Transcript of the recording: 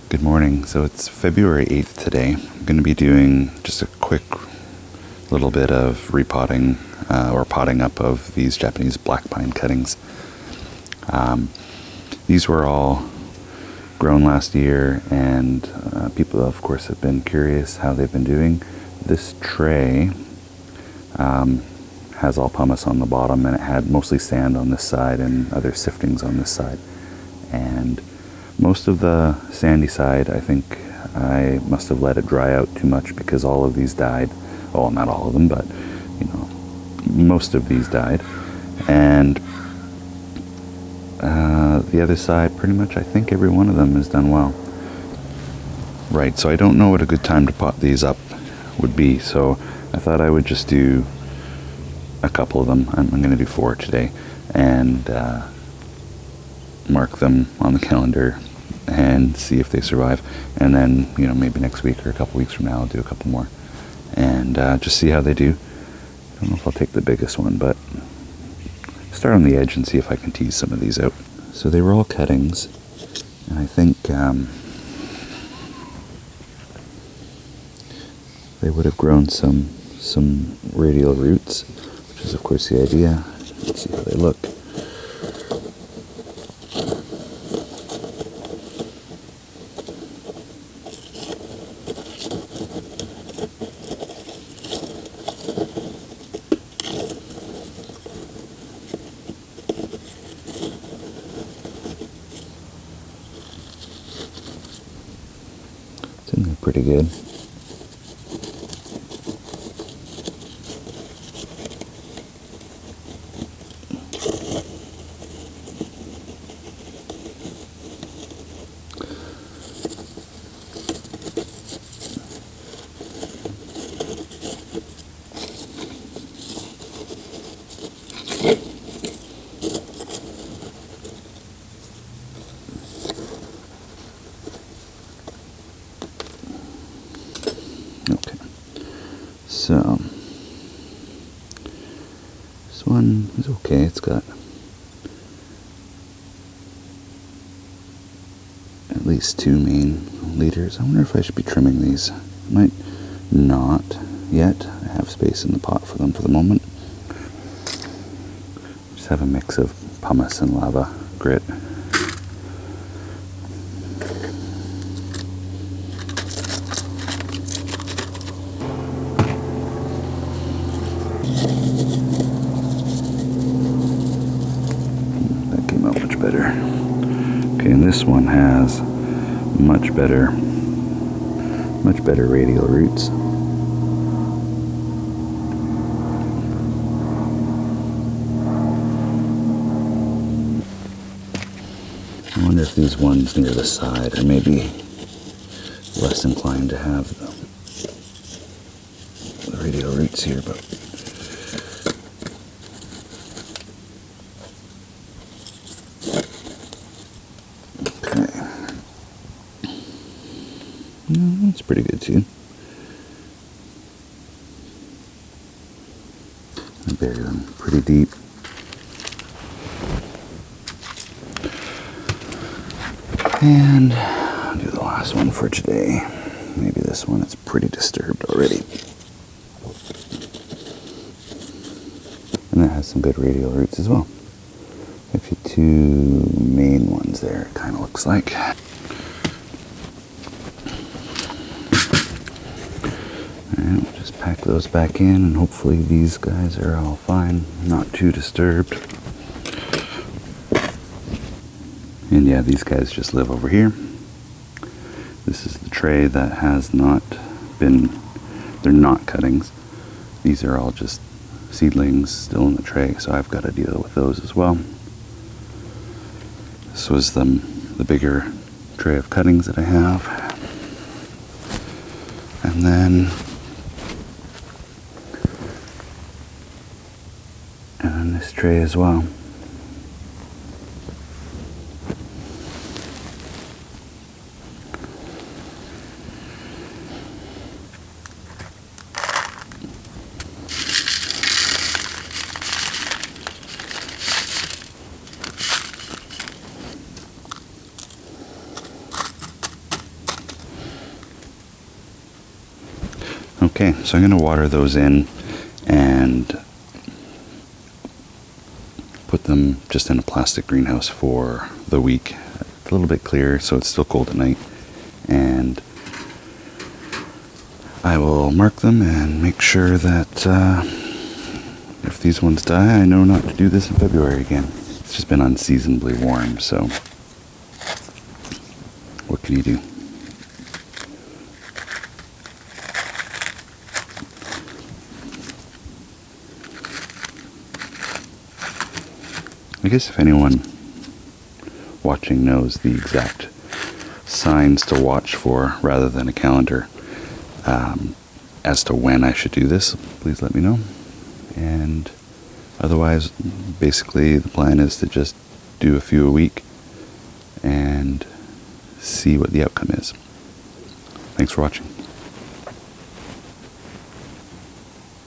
Good morning. So it's February 8th today. I'm going to be doing just a quick little bit of repotting or potting up of these Japanese black pine cuttings. These were all grown last year, and people, of course, have been curious how they've been doing. This tray has all pumice on the bottom, and it had mostly sand on this side and other siftings on this side. And most of the sandy side, I think I must have let it dry out too much because all of these died. Well, not all of them, but most of these died. And the other side, pretty much, I think every one of them has done well. Right, so I don't know what a good time to pot these up would be, so I thought I would just do a couple of them. I'm going to do 4 today, and mark them on the calendar and see if they survive. And then, maybe next week or a couple weeks from now, I'll do a couple more and just see how they do. I don't know if I'll take the biggest one, but start on the edge and see if I can tease some of these out. So they were all cuttings, and I think they would have grown some radial roots, which is of course the idea. Let's see how they look. I think they're pretty good. Okay, so this one is okay. It's got at least 2 main leaders. I wonder if I should be trimming these. I might not yet. I have space in the pot for them for the moment. Just have a mix of pumice and lava grit. That came out much better. Okay, and this one has much better radial roots. I wonder if these ones near the side are maybe less inclined to have the radial roots here, but okay. No, that's pretty good too. I bury them pretty deep. And I'll do the last one for today. Maybe this one, it's pretty disturbed already. And that has some good radial roots as well. Actually 2 main ones there, it kind of looks like. And we'll just pack those back in, and hopefully these guys are all fine, not too disturbed. And yeah, these guys just live over here. This is the tray that has not been, they're not cuttings. These are all just seedlings still in the tray, so I've got to deal with those as well. This was the bigger tray of cuttings that I have. And then this tray as well. Okay, so I'm going to water those in and put them just in a plastic greenhouse for the week. A little bit clearer so it's still cold at night. And I will mark them and make sure that if these ones die, I know not to do this in February again. It's just been unseasonably warm, so what can you do? I guess if anyone watching knows the exact signs to watch for rather than a calendar as to when I should do this, please let me know. And otherwise, basically the plan is to just do a few a week and see what the outcome is. Thanks for watching.